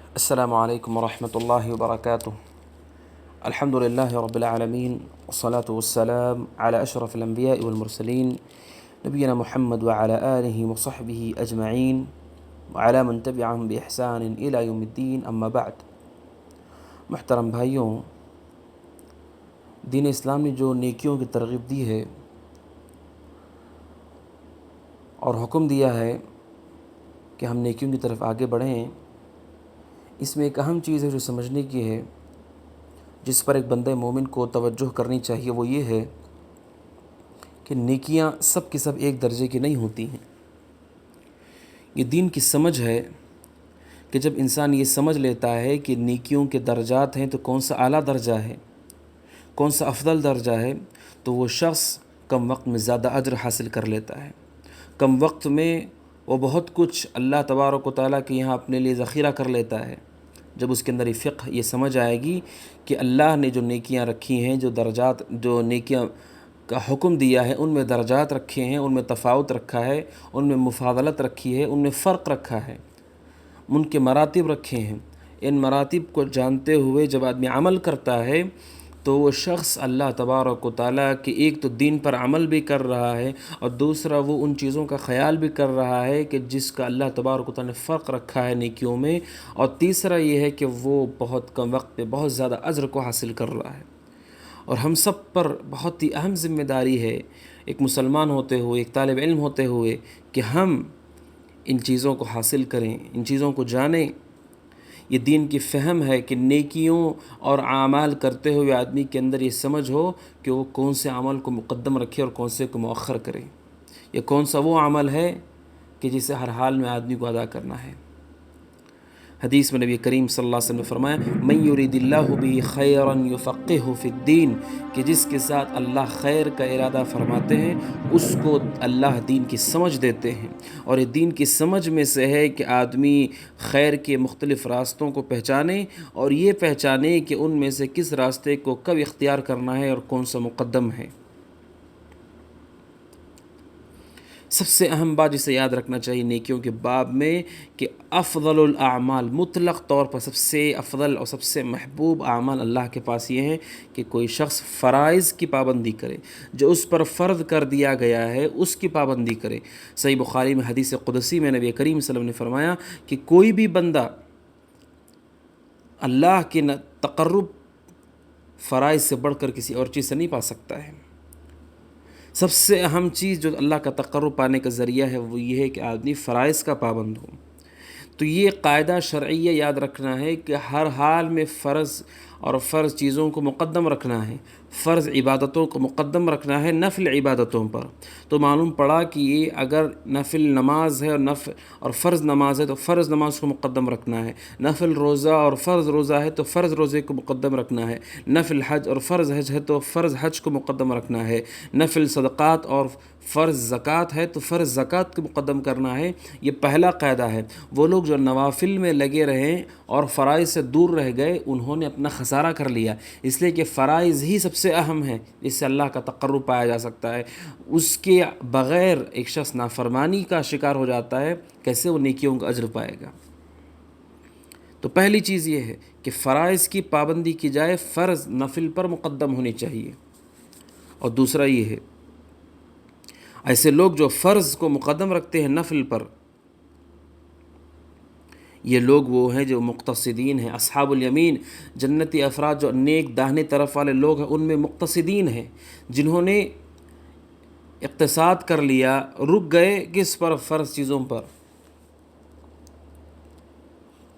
السلام علیکم ورحمۃ اللہ وبرکاتہ۔ الحمد للہ رب العالمین والصلاة والسلام علی اشرف الانبیاء والمرسلین نبینا محمد وعلی آلہ وصحبہ اجمعین وعلی من تبعہم بإحسان الی یوم الدین، اما بعد۔ محترم بھائیوں، دین اسلام نے جو نیکیوں کی ترغیب دی ہے اور حکم دیا ہے کہ ہم نیکیوں کی طرف آگے بڑھیں، اس میں ایک اہم چیز ہے جو سمجھنے کی ہے، جس پر ایک بندہ مومن کو توجہ کرنی چاہیے۔ وہ یہ ہے کہ نیکیاں سب کی سب ایک درجے کی نہیں ہوتی ہیں۔ یہ دین کی سمجھ ہے کہ جب انسان یہ سمجھ لیتا ہے کہ نیکیوں کے درجات ہیں تو کون سا اعلیٰ درجہ ہے، کون سا افضل درجہ ہے، تو وہ شخص کم وقت میں زیادہ اجر حاصل کر لیتا ہے۔ کم وقت میں وہ بہت کچھ اللہ تبارک و تعالیٰ کے یہاں اپنے لیے ذخیرہ کر لیتا ہے۔ جب اس کے اندر یہ فقہ، یہ سمجھ آئے گی کہ اللہ نے جو نیکیاں رکھی ہیں، جو درجات، جو نیکیاں کا حکم دیا ہے، ان میں درجات رکھے ہیں، ان میں تفاوت رکھا ہے، ان میں مفاضلت رکھی ہے، ان میں فرق رکھا ہے، ان کے مراتب رکھے ہیں۔ ان مراتب کو جانتے ہوئے جب آدمی عمل کرتا ہے تو وہ شخص اللہ تبارک و تعالیٰ کے ایک تو دین پر عمل بھی کر رہا ہے، اور دوسرا وہ ان چیزوں کا خیال بھی کر رہا ہے کہ جس کا اللہ تبارک و تعالیٰ نے فرق رکھا ہے نیکیوں میں، اور تیسرا یہ ہے کہ وہ بہت کم وقت میں بہت زیادہ اجر کو حاصل کر رہا ہے۔ اور ہم سب پر بہت ہی اہم ذمہ داری ہے، ایک مسلمان ہوتے ہوئے، ایک طالب علم ہوتے ہوئے، کہ ہم ان چیزوں کو حاصل کریں، ان چیزوں کو جانیں۔ یہ دین کی فہم ہے کہ نیکیوں اور اعمال کرتے ہوئے آدمی کے اندر یہ سمجھ ہو کہ وہ کون سے عمل کو مقدم رکھے اور کون سے کو مؤخر کرے، یہ کون سا وہ عمل ہے کہ جسے ہر حال میں آدمی کو ادا کرنا ہے۔ حدیث میں نبی کریم صلی اللہ علیہ وسلم نے فرمایا، من یرید اللہ بہ خیرا یفقہہ فی الدین، کہ جس کے ساتھ اللہ خیر کا ارادہ فرماتے ہیں اس کو اللہ دین کی سمجھ دیتے ہیں۔ اور یہ دین کی سمجھ میں سے ہے کہ آدمی خیر کے مختلف راستوں کو پہچانے، اور یہ پہچانے کہ ان میں سے کس راستے کو کب اختیار کرنا ہے اور کون سا مقدم ہے۔ سب سے اہم بات جسے یاد رکھنا چاہیے نیکیوں کے باب میں، کہ افضل الاعمال، مطلق طور پر سب سے افضل اور سب سے محبوب اعمال اللہ کے پاس یہ ہیں کہ کوئی شخص فرائض کی پابندی کرے، جو اس پر فرض کر دیا گیا ہے اس کی پابندی کرے۔ صحیح بخاری میں حدیث قدسی میں نبی کریم صلی اللہ علیہ وسلم نے فرمایا کہ کوئی بھی بندہ اللہ کے تقرب فرائض سے بڑھ کر کسی اور چیز سے نہیں پا سکتا ہے۔ سب سے اہم چیز جو اللہ کا تقرب پانے کا ذریعہ ہے وہ یہ ہے کہ آدمی فرائض کا پابند ہو۔ تو یہ قاعدہ شرعیہ یاد رکھنا ہے کہ ہر حال میں فرض اور فرض چیزوں کو مقدم رکھنا ہے، فرض عبادتوں کو مقدم رکھنا ہے نفل عبادتوں پر۔ تو معلوم پڑا کہ یہ اگر نفل نماز ہے اور فرض نماز ہے تو فرض نماز کو مقدم رکھنا ہے، نفل روزہ اور فرض روزہ ہے تو فرض روزے کو مقدم رکھنا ہے، نفل حج اور فرض حج ہے تو فرض حج کو مقدم رکھنا ہے، نفل صدقات اور فرض زکوٰۃ ہے تو فرض زکوٰۃ کو مقدم کرنا ہے۔ یہ پہلا قاعدہ ہے۔ وہ لوگ جو نوافل میں لگے رہیں اور فرائض سے دور رہ گئے، انہوں نے اپنا خسارہ کر لیا، اس لیے کہ فرائض ہی سب سے اہم ہے جس سے اللہ کا تقرب پایا جا سکتا ہے۔ اس کے بغیر ایک شخص نافرمانی کا شکار ہو جاتا ہے، کیسے وہ نیکیوں کا اجر پائے گا؟ تو پہلی چیز یہ ہے کہ فرائض کی پابندی کی جائے، فرض نفل پر مقدم ہونی چاہیے۔ اور دوسرا یہ ہے، ایسے لوگ جو فرض کو مقدم رکھتے ہیں نفل پر، یہ لوگ وہ ہیں جو مقتصدین ہیں، اصحاب الیمین، جنتی افراد جو نیک داہنے طرف والے لوگ ہیں، ان میں مقتصدین ہیں، جنہوں نے اقتصاد کر لیا، رک گئے کس پر؟ فرض چیزوں پر،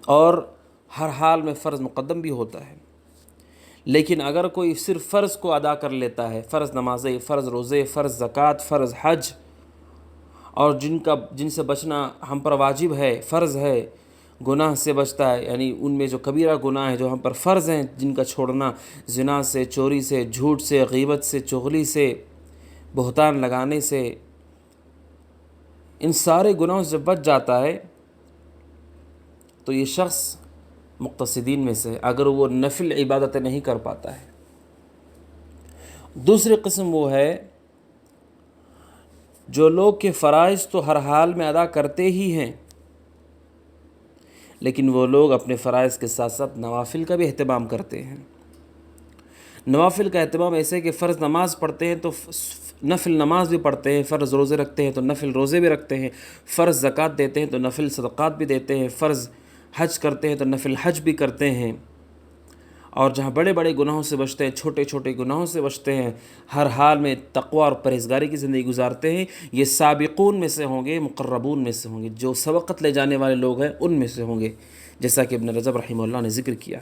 اور ہر حال میں فرض مقدم بھی ہوتا ہے۔ لیکن اگر کوئی صرف فرض کو ادا کر لیتا ہے، فرض نمازیں، فرض روزے، فرض زکوٰۃ، فرض حج، اور جن سے بچنا ہم پر واجب ہے، فرض ہے، گناہ سے بچتا ہے، یعنی ان میں جو کبیرہ گناہ ہیں جو ہم پر فرض ہیں، جن کا چھوڑنا، زنا سے، چوری سے، جھوٹ سے، غیبت سے، چغلی سے، بہتان لگانے سے، ان سارے گناہوں سے بچ جاتا ہے تو یہ شخص مقتصدین میں سے، اگر وہ نفل عبادتیں نہیں کر پاتا ہے۔ دوسری قسم وہ ہے جو لوگ کے فرائض تو ہر حال میں ادا کرتے ہی ہیں، لیکن وہ لوگ اپنے فرائض کے ساتھ ساتھ نوافل کا بھی اہتمام کرتے ہیں۔ نوافل کا اہتمام ایسے کہ فرض نماز پڑھتے ہیں تو نفل نماز بھی پڑھتے ہیں، فرض روزے رکھتے ہیں تو نفل روزے بھی رکھتے ہیں، فرض زکوٰۃ دیتے ہیں تو نفل صدقات بھی دیتے ہیں، فرض حج کرتے ہیں تو نفل حج بھی کرتے ہیں، اور جہاں بڑے بڑے گناہوں سے بچتے ہیں، چھوٹے چھوٹے گناہوں سے بچتے ہیں، ہر حال میں تقوی اور پرہیزگاری کی زندگی گزارتے ہیں، یہ سابقون میں سے ہوں گے، مقربون میں سے ہوں گے، جو سبقت لے جانے والے لوگ ہیں ان میں سے ہوں گے، جیسا کہ ابن رجب رحمہ اللہ نے ذکر کیا۔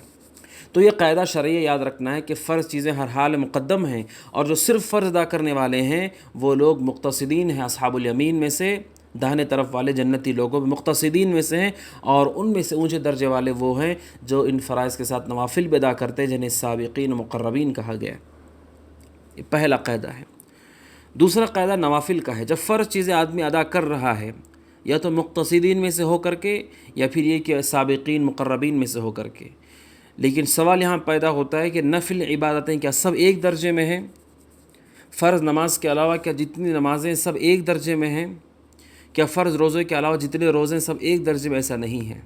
تو یہ قاعدہ شرعیہ یاد رکھنا ہے کہ فرض چیزیں ہر حال میں مقدم ہیں، اور جو صرف فرض ادا کرنے والے ہیں وہ لوگ مقتصدین ہیں، اصحاب الیمین میں سے، داہنے طرف والے جنتی لوگوں میں مقتصدین میں سے ہیں، اور ان میں سے اونچے درجے والے وہ ہیں جو ان فرائض کے ساتھ نوافل بھی ادا کرتے ہیں، جنہیں سابقین و مقربین کہا گیا۔ یہ پہلا قاعدہ ہے۔ دوسرا قاعدہ نوافل کا ہے۔ جب فرض چیزیں آدمی ادا کر رہا ہے، یا تو مقتصدین میں سے ہو کر کے، یا پھر یہ کہ سابقین مقربین میں سے ہو کر کے، لیکن سوال یہاں پیدا ہوتا ہے کہ نفل عبادتیں کیا سب ایک درجے میں ہیں؟ فرض نماز کے علاوہ کیا جتنی نمازیں سب ایک درجے میں ہیں؟ کیا فرض روزے کے علاوہ جتنے روزے سب ایک درجے میں؟ ایسا نہیں ہے۔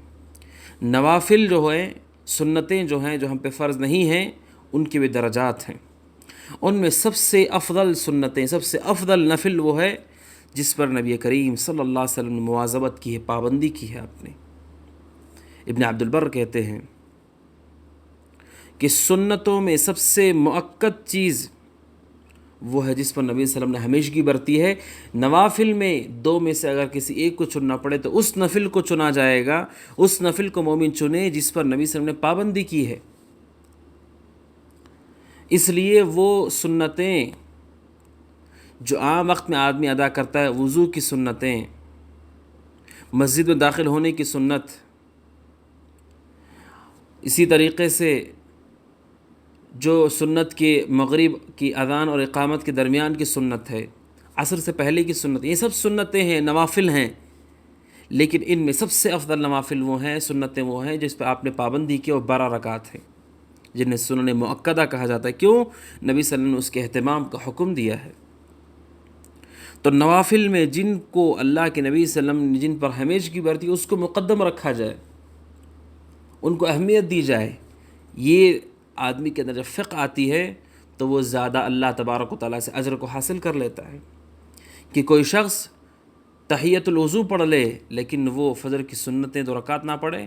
نوافل جو ہیں، سنتیں جو ہیں، جو ہم پہ فرض نہیں ہیں، ان کے بھی درجات ہیں۔ ان میں سب سے افضل سنتیں، سب سے افضل نفل وہ ہے جس پر نبی کریم صلی اللہ علیہ وسلم نے مواظبت کی ہے، پابندی کی ہے آپ نے۔ ابن عبد البر کہتے ہیں کہ سنتوں میں سب سے مؤکد چیز وہ ہے جس پر نبی صلی اللہ علیہ وسلم نے ہمیشگی برتی ہے۔ نوافل میں دو میں سے اگر کسی ایک کو چننا پڑے تو اس نفل کو چنا جائے گا، اس نفل کو مومن چنے جس پر نبی صلی اللہ علیہ وسلم نے پابندی کی ہے۔ اس لیے وہ سنتیں جو عام وقت میں آدمی ادا کرتا ہے، وضو کی سنتیں، مسجد میں داخل ہونے کی سنت، اسی طریقے سے جو سنت کے مغرب کی اذان اور اقامت کے درمیان کی سنت ہے، عصر سے پہلے کی سنت، یہ سب سنتیں ہیں، نوافل ہیں، لیکن ان میں سب سے افضل نوافل وہ ہیں، سنتیں وہ ہیں جس پہ آپ نے پابندی کی، اور 12 رکعت ہیں جنہیں سنن مؤکدہ کہا جاتا ہے۔ کیوں؟ نبی صلی اللہ علیہ وسلم نے اس کے اہتمام کا حکم دیا ہے۔ تو نوافل میں جن کو اللہ کے نبی صلی اللہ علیہ وسلم نے جن پر ہمیشگی برتی اس کو مقدم رکھا جائے، ان کو اہمیت دی جائے۔ یہ آدمی کے اندر جب فقہ آتی ہے تو وہ زیادہ اللہ تبارک و تعالیٰ سے اجر کو حاصل کر لیتا ہے۔ کہ کوئی شخص تحیۃ الوضو پڑھ لے لیکن وہ فجر کی سنتیں 2 رکعت نہ پڑھے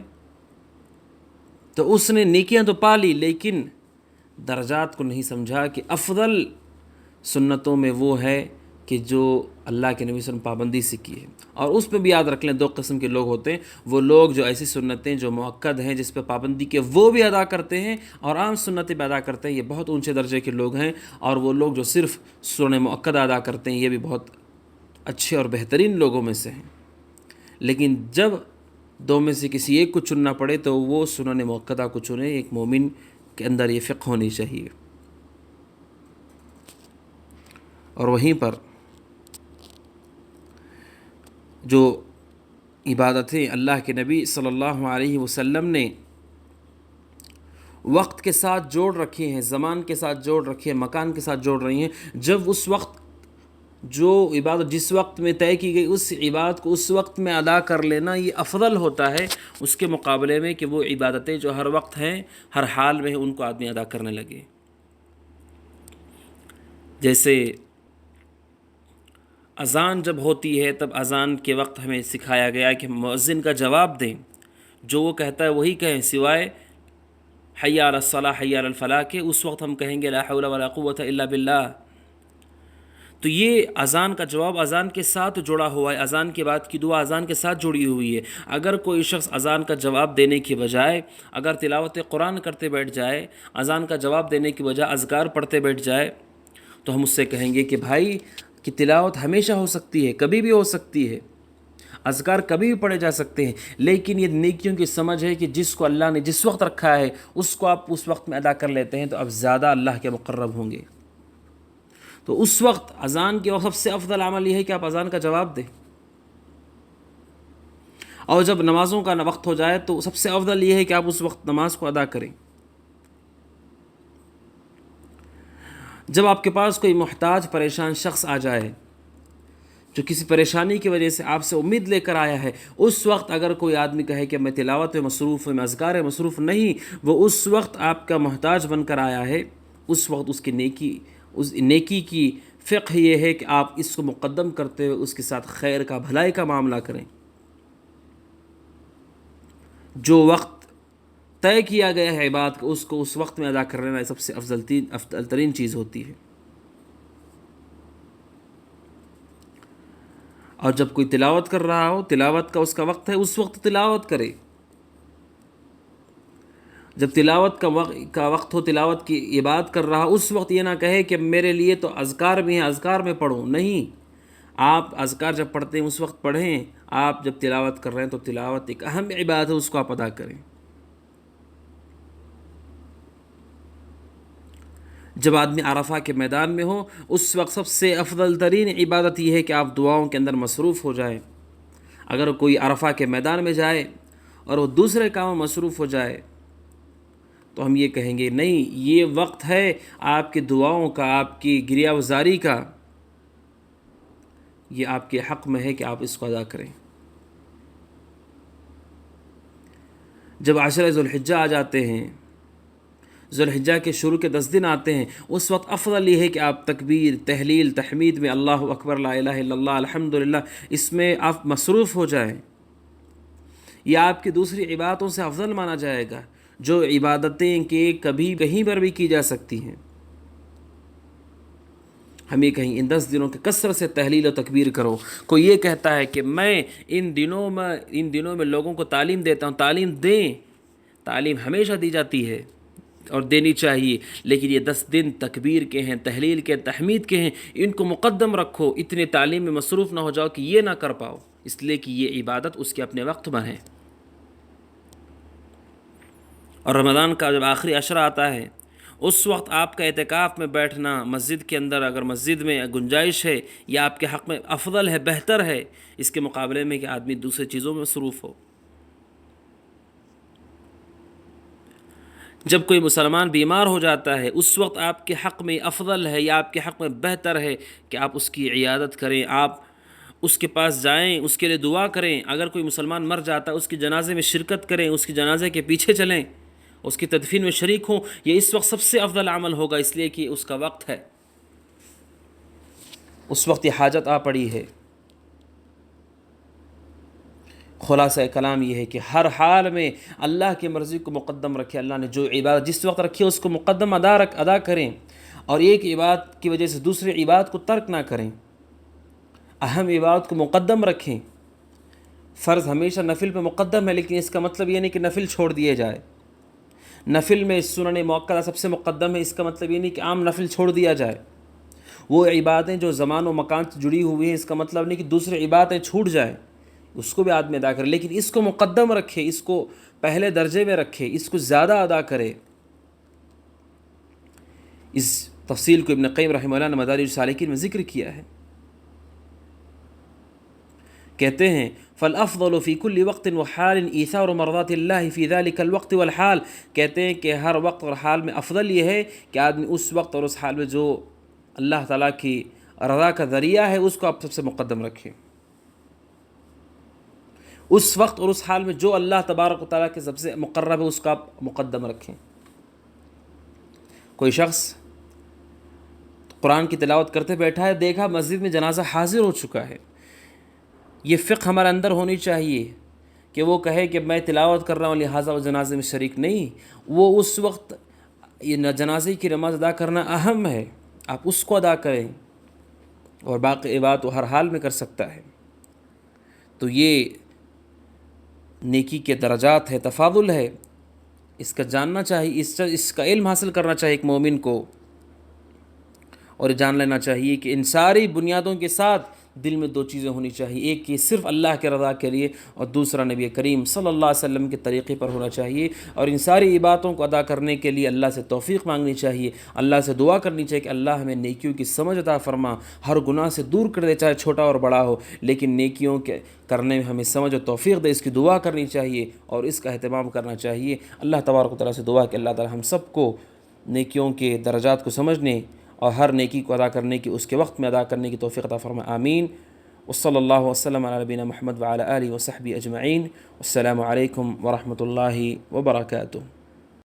تو اس نے نیکیاں تو پا لی، لیکن درجات کو نہیں سمجھا کہ افضل سنتوں میں وہ ہے کہ جو اللہ کے نبی صلی اللہ علیہ وسلم پابندی سے کی ہے۔ اور اس پہ بھی یاد رکھ لیں 2 قسم کے لوگ ہوتے ہیں، وہ لوگ جو ایسی سنتیں جو مؤکد ہیں جس پہ پابندی کے وہ بھی ادا کرتے ہیں اور عام سنتیں بھی ادا کرتے ہیں، یہ بہت اونچے درجے کے لوگ ہیں۔ اور وہ لوگ جو صرف سنن مؤکدہ ادا کرتے ہیں، یہ بھی بہت اچھے اور بہترین لوگوں میں سے ہیں۔ لیکن جب 2 میں سے کسی ایک کو چننا پڑے تو وہ سنن مؤکدہ کو چنے۔ ایک مومن کے اندر یہ فقہ ہونی چاہیے۔ اور وہیں پر جو عبادتیں اللہ کے نبی صلی اللہ علیہ وسلم نے وقت کے ساتھ جوڑ رکھی ہیں، زمان کے ساتھ جوڑ رکھی ہیں، مکان کے ساتھ جوڑ رہی ہیں، جب اس وقت جو عبادت جس وقت میں طے کی گئی اس عبادت کو اس وقت میں ادا کر لینا یہ افضل ہوتا ہے اس کے مقابلے میں کہ وہ عبادتیں جو ہر وقت ہیں، ہر حال میں ہیں، ان کو آدمی ادا کرنے لگے۔ جیسے اذان جب ہوتی ہے تب اذان کے وقت ہمیں سکھایا گیا کہ مؤذن کا جواب دیں، جو وہ کہتا ہے وہی کہیں، سوائے حی علی الصلاۃ حی علی الفلاح کے، اس وقت ہم کہیں گے لا حول ولا قوۃ الا باللہ۔ تو یہ اذان کا جواب اذان کے ساتھ جڑا ہوا ہے، اذان کے بعد کی دعا اذان کے ساتھ جڑی ہوئی ہے۔ اگر کوئی شخص اذان کا جواب دینے کی بجائے اگر تلاوت قرآن کرتے بیٹھ جائے، اذان کا جواب دینے کی بجائے اذکار پڑھتے بیٹھ جائے، تو ہم اس سے کہیں گے کہ بھائی کہ تلاوت ہمیشہ ہو سکتی ہے، کبھی بھی ہو سکتی ہے، اذکار کبھی بھی پڑھے جا سکتے ہیں، لیکن یہ نیکیوں کی سمجھ ہے کہ جس کو اللہ نے جس وقت رکھا ہے اس کو آپ اس وقت میں ادا کر لیتے ہیں تو اب زیادہ اللہ کے مقرب ہوں گے۔ تو اس وقت اذان کے وقت سب سے افضل عمل یہ ہے کہ آپ اذان کا جواب دیں، اور جب نمازوں کا وقت ہو جائے تو سب سے افضل یہ ہے کہ آپ اس وقت نماز کو ادا کریں۔ جب آپ کے پاس کوئی محتاج پریشان شخص آ جائے جو کسی پریشانی کی وجہ سے آپ سے امید لے کر آیا ہے، اس وقت اگر کوئی آدمی کہے کہ میں تلاوت میں مصروف ہوں، میں اذکار میں مصروف نہیں، وہ اس وقت آپ کا محتاج بن کر آیا ہے۔ اس وقت اس نیکی کی فقہ یہ ہے کہ آپ اس کو مقدم کرتے ہوئے اس کے ساتھ خیر کا، بھلائی کا معاملہ کریں۔ جو وقت طے کیا گیا ہے عبادت کا، اس کو اس وقت میں ادا کر لینا سب سے افضل ترین چیز ہوتی ہے۔ اور جب کوئی تلاوت کر رہا ہو، تلاوت کا اس کا وقت ہے، اس وقت تلاوت کرے۔ جب تلاوت کا وقت ہو، تلاوت کی عبادت کر رہا، اس وقت یہ نہ کہے کہ میرے لیے تو اذکار بھی ہیں، اذکار میں پڑھوں۔ نہیں، آپ اذکار جب پڑھتے ہیں اس وقت پڑھیں، آپ جب تلاوت کر رہے ہیں تو تلاوت ایک اہم عبادت ہے، اس کو آپ ادا کریں۔ جب آدمی عرفہ کے میدان میں ہو، اس وقت سب سے افضل ترین عبادت یہ ہے کہ آپ دعاؤں کے اندر مصروف ہو جائیں۔ اگر کوئی عرفہ کے میدان میں جائے اور وہ دوسرے کاموں میں مصروف ہو جائے تو ہم یہ کہیں گے نہیں، یہ وقت ہے آپ کی دعاؤں کا، آپ کی گریہ وزاری کا، یہ آپ کے حق میں ہے کہ آپ اس کو ادا کریں۔ جب عشرہ ذوالحجہ آ جاتے ہیں، ذوالحجہ کے شروع کے 10 دن آتے ہیں، اس وقت افضل یہ ہے کہ آپ تکبیر، تحلیل، تحمید میں اللہ اکبر، لا الہ الا اللہ، الحمدللہ، اس میں آپ مصروف ہو جائیں۔ یہ آپ کی دوسری عبادتوں سے افضل مانا جائے گا، جو عبادتیں کہ کبھی کہیں پر بھی کی جا سکتی ہیں۔ ہم یہ کہیں ان 10 دنوں کے کثرت سے تحلیل و تکبیر کرو۔ کوئی یہ کہتا ہے کہ میں ان دنوں میں لوگوں کو تعلیم دیتا ہوں، تعلیم دیں، تعلیم ہمیشہ دی جاتی ہے اور دینی چاہیے، لیکن یہ 10 دن تکبیر کے ہیں، تحلیل کے، تحمید کے ہیں، ان کو مقدم رکھو، اتنے تعلیم میں مصروف نہ ہو جاؤ کہ یہ نہ کر پاؤ، اس لیے کہ یہ عبادت اس کے اپنے وقت میں ہے۔ اور رمضان کا جب آخری عشرہ آتا ہے، اس وقت آپ کا اعتکاف میں بیٹھنا مسجد کے اندر، اگر مسجد میں گنجائش ہے، یا آپ کے حق میں افضل ہے، بہتر ہے، اس کے مقابلے میں کہ آدمی دوسرے چیزوں میں مصروف ہو۔ جب کوئی مسلمان بیمار ہو جاتا ہے، اس وقت آپ کے حق میں افضل ہے یا آپ کے حق میں بہتر ہے کہ آپ اس کی عیادت کریں، آپ اس کے پاس جائیں، اس کے لیے دعا کریں۔ اگر کوئی مسلمان مر جاتا ہے، اس کی جنازے میں شرکت کریں، اس کی جنازے کے پیچھے چلیں، اس کی تدفین میں شریک ہوں۔ یہ اس وقت سب سے افضل عمل ہوگا، اس لیے کہ اس کا وقت ہے، اس وقت یہ حاجت آ پڑی ہے۔ خلاصہ کلام یہ ہے کہ ہر حال میں اللہ کی مرضی کو مقدم رکھے، اللہ نے جو عبادت جس وقت رکھی ہے اس کو مقدم ادا کریں، اور ایک عبادت کی وجہ سے دوسری عبادت کو ترک نہ کریں، اہم عبادت کو مقدم رکھیں۔ فرض ہمیشہ نفل پہ مقدم ہے، لیکن اس کا مطلب یہ نہیں کہ نفل چھوڑ دیے جائے۔ نفل میں سنن موقعہ سب سے مقدم ہے، اس کا مطلب یہ نہیں کہ عام نفل چھوڑ دیا جائے۔ وہ عبادتیں جو زمان و مکان سے جڑی ہوئی ہیں، اس کا مطلب نہیں کہ دوسری عبادتیں چھوٹ جائیں، اس کو بھی آدمی ادا کرے، لیکن اس کو مقدم رکھے، اس کو پہلے درجے میں رکھے، اس کو زیادہ ادا کرے۔ اس تفصیل کو ابن قیم رحمہ اللہ نے مدارج السالکین میں ذکر کیا ہے۔ کہتے ہیں فالافضل فی کل وقت وحال ایثار مرضات اللہ فی ذلک الوقت والحال، کہتے ہیں کہ ہر وقت اور حال میں افضل یہ ہے کہ آدمی اس وقت اور اس حال میں جو اللہ تعالیٰ کی رضا کا ذریعہ ہے اس کو آپ سب سے مقدم رکھیں۔ اس وقت اور اس حال میں جو اللہ تبارک و تعالیٰ کے سب سے مقرب ہے اس کو آپ مقدم رکھیں۔ کوئی شخص قرآن کی تلاوت کرتے بیٹھا ہے، دیکھا مسجد میں جنازہ حاضر ہو چکا ہے، یہ فقہ ہمارے اندر ہونی چاہیے کہ وہ کہے کہ میں تلاوت کر رہا ہوں لہٰذا وہ جنازے میں شریک نہیں۔ وہ اس وقت یہ جنازے کی نماز ادا کرنا اہم ہے، آپ اس کو ادا کریں، اور باقی عبادت وہ ہر حال میں کر سکتا ہے۔ تو یہ نیکی کے درجات ہے، تفاضل ہے، اس کا جاننا چاہیے، اس کا علم حاصل کرنا چاہیے ایک مومن کو، اور جان لینا چاہیے کہ ان ساری بنیادوں کے ساتھ دل میں 2 چیزیں ہونی چاہیے، ایک کہ صرف اللہ کے رضا کے لیے، اور دوسرا نبی کریم صلی اللہ علیہ وسلم کے طریقے پر ہونا چاہیے۔ اور ان ساری عبادتوں کو ادا کرنے کے لیے اللہ سے توفیق مانگنی چاہیے، اللہ سے دعا کرنی چاہیے کہ اللہ ہمیں نیکیوں کی سمجھ عطا فرما، ہر گناہ سے دور کر دے، چاہے چھوٹا اور بڑا ہو، لیکن نیکیوں کے کرنے میں ہمیں سمجھ و توفیق دے، اس کی دعا کرنی چاہیے اور اس کا اہتمام کرنا چاہیے۔ اللہ تبارک و تعالیٰ سے دعا کہ اللہ تعالیٰ ہم سب کو نیکیوں کے درجات کو سمجھنے اور ہر نیکی کو ادا کرنے کی، اس کے وقت میں ادا کرنے کی توفیق عطا فرمائے، آمین۔ وصلی اللہ وسلم علی نبینا محمد وعلی آلہ وصحبہ اجمعین. السلام علیکم ورحمۃ اللہ وبرکاتہ.